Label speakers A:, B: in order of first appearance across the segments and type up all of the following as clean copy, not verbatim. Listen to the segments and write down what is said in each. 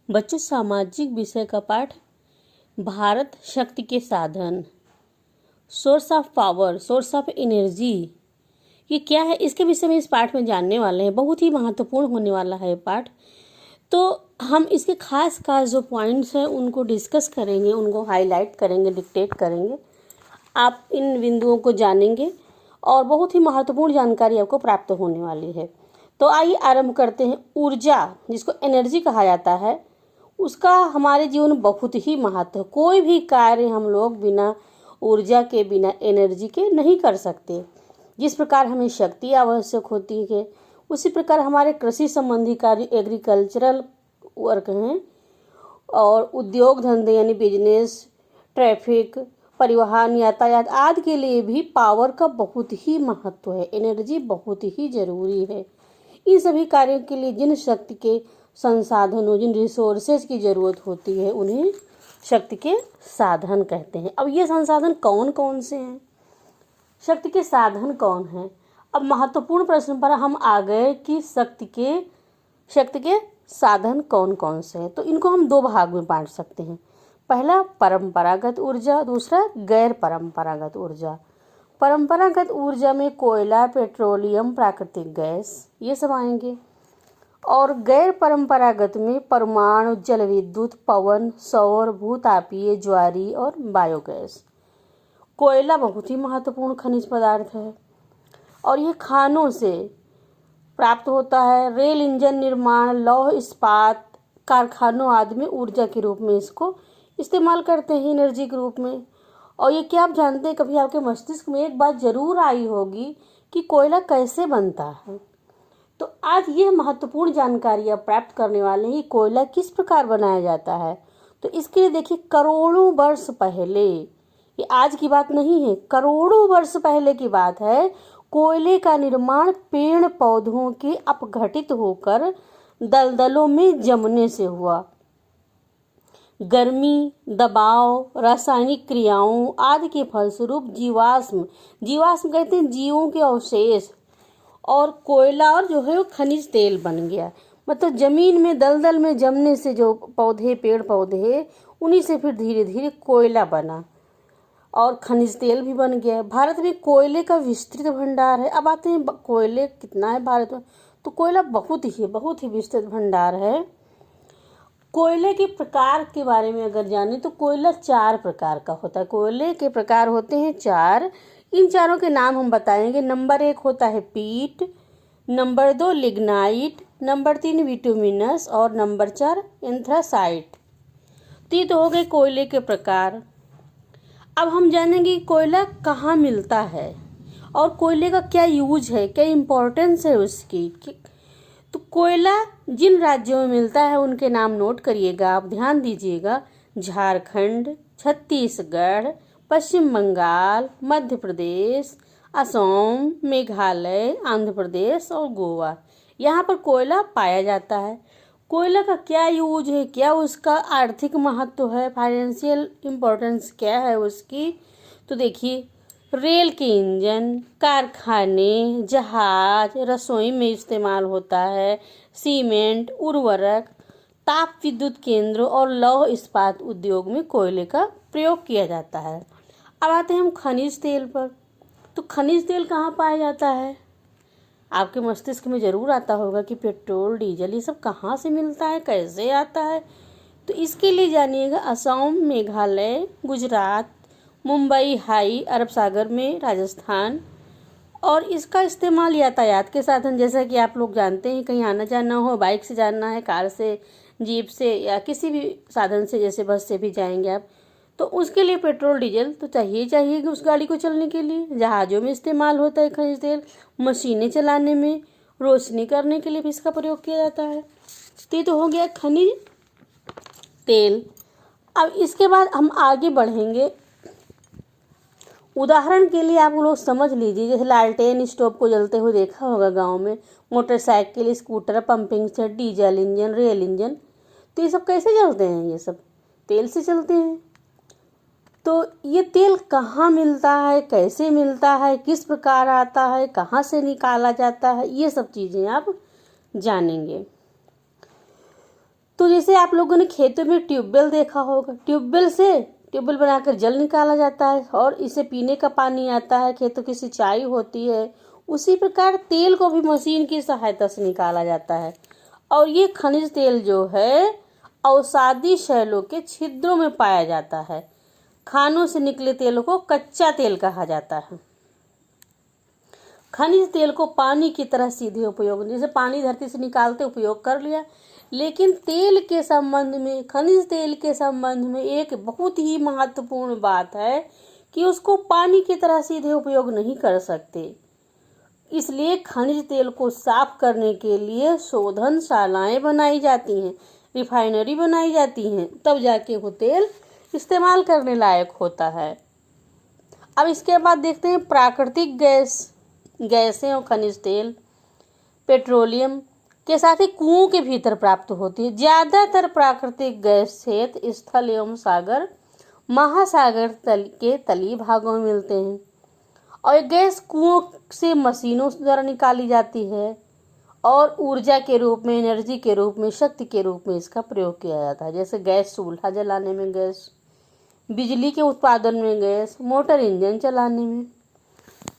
A: बच्चों, सामाजिक विषय का पाठ भारत शक्ति के साधन, source of power, source of energy, ये क्या है इसके विषय में इस पाठ में जानने वाले हैं। बहुत ही महत्वपूर्ण होने वाला है पाठ। तो हम इसके खास खास जो पॉइंट्स हैं उनको डिस्कस करेंगे, उनको हाईलाइट करेंगे, डिक्टेट करेंगे। आप इन बिंदुओं को जानेंगे और बहुत ही महत्वपूर्ण जानकारी आपको प्राप्त होने वाली है। तो आइए आरंभ करते हैं। ऊर्जा, जिसको एनर्जी कहा जाता है, उसका हमारे जीवन में बहुत ही महत्व है। कोई भी कार्य हम लोग बिना ऊर्जा के, बिना एनर्जी के नहीं कर सकते। जिस प्रकार हमें शक्ति आवश्यक होती है, उसी प्रकार हमारे कृषि संबंधी कार्य, एग्रीकल्चरल वर्क हैं, और उद्योग धंधे यानी बिजनेस, ट्रैफिक, परिवहन, यातायात आदि के लिए भी पावर का बहुत ही महत्व है। एनर्जी बहुत ही जरूरी है। इन सभी कार्यों के लिए जिन शक्ति के संसाधनों, जिन रिसोर्सेज की जरूरत होती है, उन्हें शक्ति के साधन कहते हैं। अब ये संसाधन कौन कौन से हैं, शक्ति के साधन कौन हैं? अब महत्वपूर्ण प्रश्न पर हम आ गए कि शक्ति के साधन कौन कौन से हैं। तो इनको हम दो भाग में बांट सकते हैं। पहला परंपरागत ऊर्जा, दूसरा गैर परंपरागत ऊर्जा। परंपरागत ऊर्जा में कोयला, पेट्रोलियम, प्राकृतिक गैस ये सब आएंगे, और गैर परंपरागत में परमाणु, जल विद्युत, पवन, सौर, भूतापीय, ज्वारी और बायोगैस। कोयला बहुत ही महत्वपूर्ण खनिज पदार्थ है और ये खानों से प्राप्त होता है। रेल इंजन निर्माण, लौह इस्पात कारखानों आदि में ऊर्जा के रूप में इसको इस्तेमाल करते हैं, एनर्जी के रूप में। और ये क्या आप जानते हैं, कभी आपके मस्तिष्क में एक बात जरूर आई होगी कि कोयला कैसे बनता है। तो आज ये महत्वपूर्ण जानकारी आप प्राप्त करने वाले हैं, कोयला किस प्रकार बनाया जाता है। तो इसके लिए देखिए, करोड़ों वर्ष पहले, ये आज की बात नहीं है, करोड़ों वर्ष पहले की बात है, कोयले का निर्माण पेड़ पौधों के अपघटित होकर दलदलों में जमने से हुआ। गर्मी, दबाव, रासायनिक क्रियाओं आदि के फलस्वरूप जीवाश्म कहते हैं जीवों के अवशेष, और कोयला और जो है वो खनिज तेल बन गया। मतलब जमीन में दलदल में जमने से जो पौधे, पेड़ पौधे, उन्हीं से फिर धीरे धीरे कोयला बना और खनिज तेल भी बन गया। भारत में कोयले का विस्तृत भंडार है। अब आते हैं कोयले कितना है भारत में। तो कोयला बहुत ही विस्तृत भंडार है। कोयले के प्रकार के बारे में अगर जाने तो कोयला 4 प्रकार का होता है। कोयले के प्रकार होते हैं 4। इन चारों के नाम हम बताएंगे। नंबर 1 होता है पीट, नंबर 2 लिग्नाइट, नंबर 3 बिटुमिनस और नंबर 4 एंथ्रासाइट। तो ये तो हो गए कोयले के प्रकार। अब हम जानेंगे कोयला कहाँ मिलता है और कोयले का क्या यूज है, क्या इम्पोर्टेंस है उसकी। तो कोयला जिन राज्यों में मिलता है उनके नाम नोट करिएगा, आप ध्यान दीजिएगा। झारखंड, छत्तीसगढ़, पश्चिम बंगाल, मध्य प्रदेश, असम, मेघालय, आंध्र प्रदेश और गोवा। यहाँ पर कोयला पाया जाता है। कोयला का क्या यूज है, क्या उसका आर्थिक महत्व है, फाइनेंशियल इम्पोर्टेंस क्या है उसकी। तो देखिए, रेल के इंजन, कारखाने, जहाज, रसोई में इस्तेमाल होता है, सीमेंट, उर्वरक, ताप विद्युत केंद्र और लौह इस्पात उद्योग में कोयले का प्रयोग किया जाता है। अब आते हैं हम खनिज तेल पर। तो खनिज तेल कहाँ पाया जाता है? आपके मस्तिष्क में जरूर आता होगा कि पेट्रोल, डीजल ये सब कहाँ से मिलता है, कैसे आता है। तो इसके लिए जानिएगा, असम, मेघालय, गुजरात, मुंबई, हाई अरब सागर में, राजस्थान। और इसका इस्तेमाल यातायात के साधन, जैसा कि आप लोग जानते हैं, कहीं आना जाना हो, बाइक से जाना है, कार से, जीप से या किसी भी साधन से, जैसे बस से भी जाएंगे आप, तो उसके लिए पेट्रोल डीजल तो चाहिए कि उस गाड़ी को चलने के लिए। जहाज़ों में इस्तेमाल होता है खनिज तेल, मशीनें चलाने में, रोशनी करने के लिए भी इसका प्रयोग किया जाता है। तो हो गया खनिज तेल। अब इसके बाद हम आगे बढ़ेंगे। उदाहरण के लिए आप लोग समझ लीजिए, जैसे लालटेन स्टोव को जलते हुए देखा होगा गांव में, motorcycle, scooter, pumping set, diesel engine, rail engine. तो ये सब कैसे चलते हैं? ये सब तेल से चलते हैं। तो ये तेल कहाँ मिलता है, कैसे मिलता है, किस प्रकार आता है, कहाँ से निकाला जाता है, ये सब चीज़ें आप जानेंगे। तो जैसे आप लोगों ने खेतों में ट्यूबवेल देखा होगा, ट्यूबवेल बनाकर जल निकाला जाता है और इसे पीने का पानी आता है, खेतों की सिंचाई होती है। उसी प्रकार तेल को भी मशीन की सहायता से निकाला जाता है। और ये खनिज तेल जो है औषधि शैलों के छिद्रों में पाया जाता है। खानों से निकले तेल को कच्चा तेल कहा जाता है। खनिज तेल को पानी की तरह सीधे उपयोग, जैसे पानी धरती से निकालते उपयोग कर लिया, लेकिन तेल के संबंध में, खनिज तेल के संबंध में एक बहुत ही महत्वपूर्ण बात है कि उसको पानी की तरह सीधे उपयोग नहीं कर सकते। इसलिए खनिज तेल को साफ करने के लिए शोधनशालाएं बनाई जाती हैं, रिफाइनरी बनाई जाती हैं, तब जाके वो तेल इस्तेमाल करने लायक होता है। अब इसके बाद देखते हैं प्राकृतिक गैसें और खनिज तेल। पेट्रोलियम के साथ ही कुओं के भीतर प्राप्त होती है। ज़्यादातर प्राकृतिक गैस क्षेत्र स्थल एवं सागर, महासागर के तलीय भागों में मिलते हैं। और गैस कुओं से मशीनों द्वारा निकाली जाती है और ऊर्जा के रूप में, एनर्जी के रूप में, शक्ति के रूप में इसका प्रयोग किया जाता है। जैसे गैस चूल्हा जलाने में गैस, बिजली के उत्पादन में गैस, मोटर इंजन चलाने में।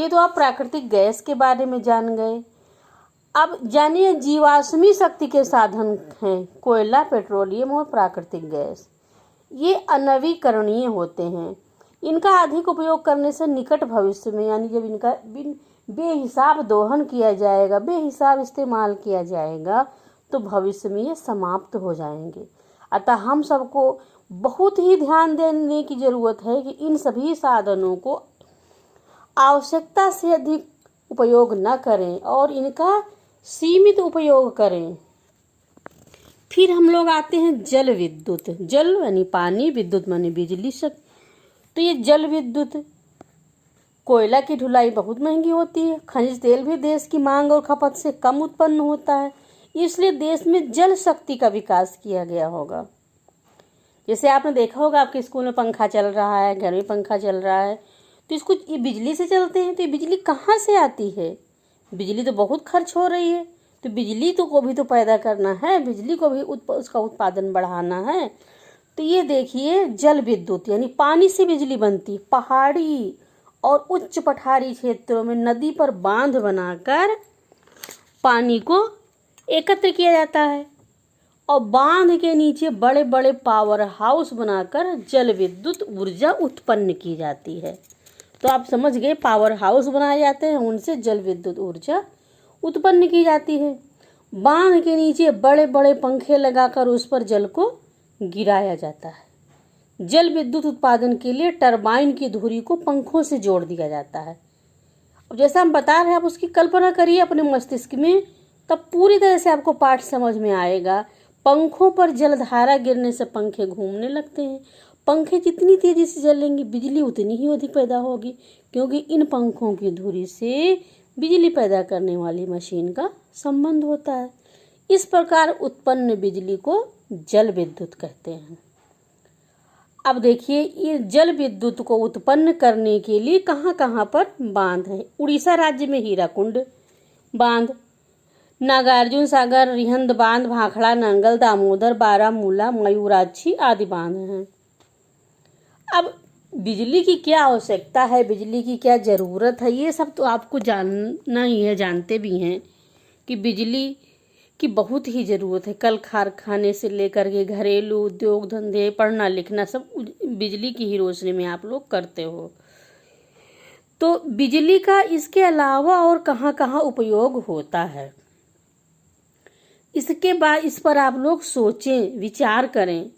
A: तो आप प्राकृतिक गैस के बारे में जान गए। अब जानिए जीवाश्मी शक्ति के साधन हैं कोयला, पेट्रोलियम और प्राकृतिक गैस। ये अनवीकरणीय होते हैं। इनका अधिक उपयोग करने से निकट भविष्य में, यानी जब इनका बेहिसाब दोहन किया जाएगा, बेहिसाब इस्तेमाल किया जाएगा, तो भविष्य में ये समाप्त हो जाएंगे। अतः हम सबको बहुत ही ध्यान देने की जरूरत है कि इन सभी साधनों को आवश्यकता से अधिक उपयोग न करें और इनका सीमित उपयोग करें। फिर हम लोग आते हैं जल विद्युत। जल यानी पानी, विद्युत मानी बिजली शक्ति। तो ये जल विद्युत, कोयला की ढुलाई बहुत महंगी होती है। खनिज तेल भी देश की मांग और खपत से कम उत्पन्न होता है, इसलिए देश में जल शक्ति का विकास किया गया होगा। जैसे आपने देखा होगा आपके स्कूल में पंखा चल रहा है, घर में पंखा चल रहा है, तो इसको ये बिजली से चलते हैं। तो ये बिजली कहाँ से आती है? बिजली तो बहुत खर्च हो रही है, तो बिजली को भी तो पैदा करना है, बिजली को भी उसका उत्पादन बढ़ाना है। तो ये देखिए जल विद्युत यानी पानी से बिजली बनती। पहाड़ी और उच्च पठारी क्षेत्रों में नदी पर बांध बनाकर पानी को एकत्र किया जाता है और बांध के नीचे बड़े बड़े पावर हाउस बनाकर जल विद्युत ऊर्जा उत्पन्न की जाती है। तो आप समझ गए, पावर हाउस बनाए जाते हैं, उनसे जल विद्युत ऊर्जा उत्पन्न की जाती है। बांध के नीचे बड़े बड़े पंखे लगाकर उस पर जल को गिराया जाता है। जल विद्युत उत्पादन के लिए टरबाइन की धुरी को पंखों से जोड़ दिया जाता है। अब जैसा हम बता रहे हैं, आप उसकी कल्पना करिए अपने मस्तिष्क में, तब पूरी तरह से आपको पाठ समझ में आएगा। पंखों पर जलधारा गिरने से पंखे घूमने लगते हैं। पंखे जितनी तेजी से चलेंगे बिजली उतनी ही अधिक पैदा होगी, क्योंकि इन पंखों की धुरी से बिजली पैदा करने वाली मशीन का संबंध होता है। इस प्रकार उत्पन्न बिजली को जल विद्युत कहते हैं। अब देखिए ये जल विद्युत को उत्पन्न करने के लिए कहाँ कहाँ पर बांध है। उड़ीसा राज्य में हीराकुंड बांध, नागार्जुन सागर, रिहंद बांध, भाखड़ा, नंगल, दामोदर, बारामूला, मयूराक्षी आदि बांध हैं। अब बिजली की क्या आवश्यकता है, बिजली की क्या ज़रूरत है, ये सब तो आपको जानना ही है, जानते भी हैं कि बिजली की बहुत ही ज़रूरत है। कल कारखाने से लेकर के घरेलू उद्योग धंधे, पढ़ना लिखना सब बिजली की ही रोशनी में आप लोग करते हो। तो बिजली का इसके अलावा और कहाँ कहाँ उपयोग होता है, इसके बाद इस पर आप लोग सोचें, विचार करें।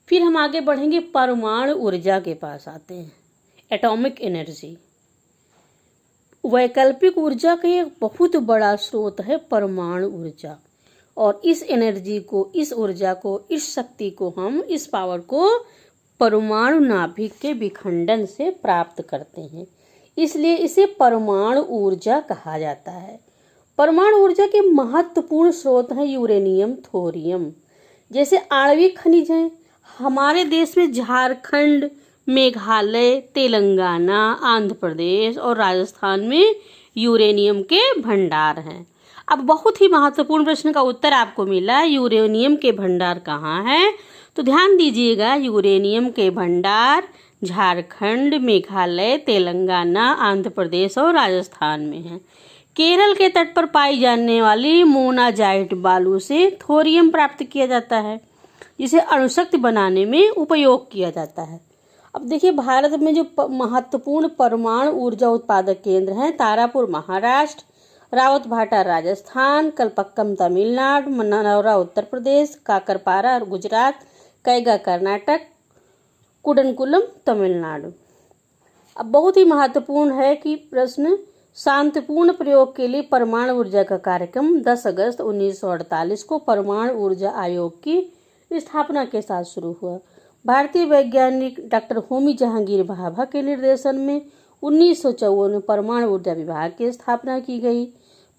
A: फिर हम आगे बढ़ेंगे, परमाणु ऊर्जा के पास आते हैं। एटॉमिक एनर्जी, वैकल्पिक ऊर्जा का एक बहुत बड़ा स्रोत है परमाणु ऊर्जा। और इस एनर्जी को, इस ऊर्जा को, इस शक्ति को हम, इस पावर को परमाणु नाभिक के विखंडन से प्राप्त करते हैं, इसलिए इसे परमाणु ऊर्जा कहा जाता है। परमाणु ऊर्जा के महत्वपूर्ण स्रोत हैं यूरेनियम, थोरियम जैसे आणविक खनिज हैं। हमारे देश में झारखंड, मेघालय, तेलंगाना, आंध्र प्रदेश और राजस्थान में यूरेनियम के भंडार हैं। अब बहुत ही महत्वपूर्ण प्रश्न का उत्तर आपको मिला, यूरेनियम के भंडार कहाँ हैं? तो ध्यान दीजिएगा, यूरेनियम के भंडार झारखंड, मेघालय, तेलंगाना, आंध्र प्रदेश और राजस्थान में हैं। केरल के तट पर पाई जाने वाली मोनाजाइट बालू से थोरियम प्राप्त किया जाता है, जिसे अणुशक्ति बनाने में उपयोग किया जाता है। अब देखिए, भारत में जो महत्वपूर्ण परमाणु ऊर्जा उत्पादक केंद्र हैं, तारापुर महाराष्ट्र, रावतभाटा राजस्थान, कलपक्कम तमिलनाडु, मनौरा उत्तर प्रदेश, काकरपारा गुजरात, कैगा कर्नाटक, कुडनकुलम तमिलनाडु। अब बहुत ही महत्वपूर्ण है कि प्रश्न, शांतिपूर्ण प्रयोग के लिए परमाणु ऊर्जा का कार्यक्रम 10 अगस्त 1948 को परमाणु ऊर्जा आयोग की स्थापना के साथ शुरू हुआ। भारतीय वैज्ञानिक डॉक्टर होमी जहांगीर भाभा के निर्देशन में 1954 में परमाणु ऊर्जा विभाग की स्थापना की गई।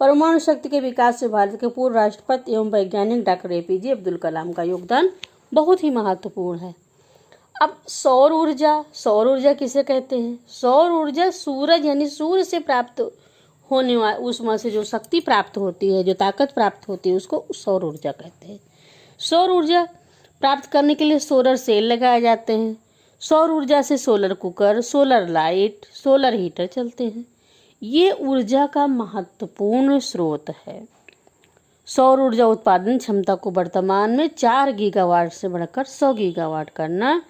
A: परमाणु शक्ति के विकास में भारत के पूर्व राष्ट्रपति एवं वैज्ञानिक डॉक्टर APJ अब्दुल कलाम का योगदान बहुत ही महत्वपूर्ण है। अब सौर ऊर्जा किसे कहते हैं? सौर ऊर्जा सूरज यानी सूर्य से प्राप्त होने वाली उसमें से जो शक्ति प्राप्त होती है, जो ताकत प्राप्त होती है, उसको सौर ऊर्जा कहते हैं। सौर ऊर्जा प्राप्त करने के लिए सोलर सेल लगाए जाते हैं। सौर ऊर्जा से solar cooker, solar light, solar heater चलते हैं। ये ऊर्जा का महत्वपूर्ण स्रोत है। सौर ऊर्जा उत्पादन क्षमता को वर्तमान में 4 गीगावाट से बढ़कर 100 गीगावाट करना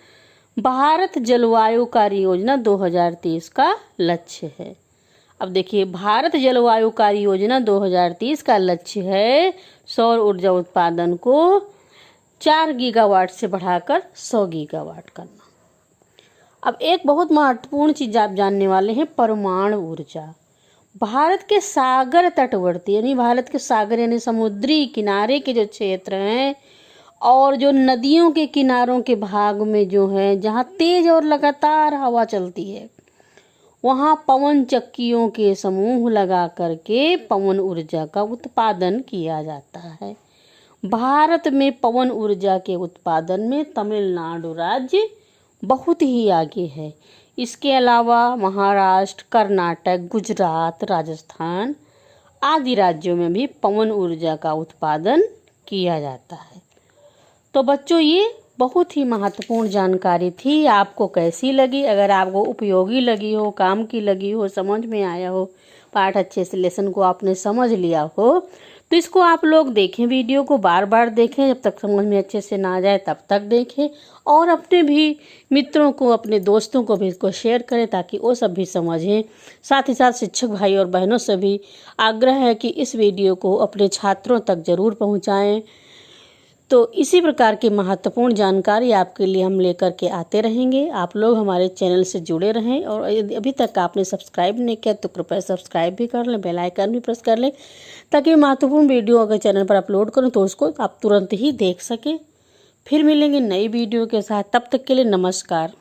A: भारत जलवायु कार्य योजना 2030 का लक्ष्य है। अब देखिए, भारत जलवायु कार्य योजना 2030 का लक्ष्य है सौर ऊर्जा उत्पादन को 4 गीगावाट से बढ़ाकर 100 गीगावाट करना। अब एक बहुत महत्वपूर्ण चीज आप जानने वाले हैं, परमाणु ऊर्जा। भारत के सागर तटवर्ती यानी भारत के सागर यानी समुद्री किनारे के जो क्षेत्र हैं और जो नदियों के किनारों के भाग में जो है, जहाँ तेज और लगातार हवा चलती है, वहाँ पवन चक्कियों के समूह लगा करके पवन ऊर्जा का उत्पादन किया जाता है। भारत में पवन ऊर्जा के उत्पादन में तमिलनाडु राज्य बहुत ही आगे है। इसके अलावा महाराष्ट्र, कर्नाटक, गुजरात, राजस्थान आदि राज्यों में भी पवन ऊर्जा का उत्पादन किया जाता है। तो बच्चों, ये बहुत ही महत्वपूर्ण जानकारी थी। आपको कैसी लगी? अगर आपको उपयोगी लगी हो, काम की लगी हो, समझ में आया हो, पाठ अच्छे से लेसन को आपने समझ लिया हो, तो इसको आप लोग देखें, वीडियो को बार बार देखें, जब तक समझ में अच्छे से ना आ जाए तब तक देखें, और अपने भी मित्रों को, अपने दोस्तों को भी इसको शेयर करें ताकि वो सब भी समझें। साथ ही साथ शिक्षक भाई और बहनों से भी आग्रह है कि इस वीडियो को अपने छात्रों तक जरूर पहुँचाएँ। तो इसी प्रकार की महत्वपूर्ण जानकारी आपके लिए हम लेकर के आते रहेंगे। आप लोग हमारे चैनल से जुड़े रहें, और यदि अभी तक आपने सब्सक्राइब नहीं किया तो कृपया सब्सक्राइब भी कर लें, बेल आइकन भी प्रेस कर लें, ताकि महत्वपूर्ण वीडियो अगर चैनल पर अपलोड करूं तो उसको आप तुरंत ही देख सकें। फिर मिलेंगे नई वीडियो के साथ, तब तक के लिए नमस्कार।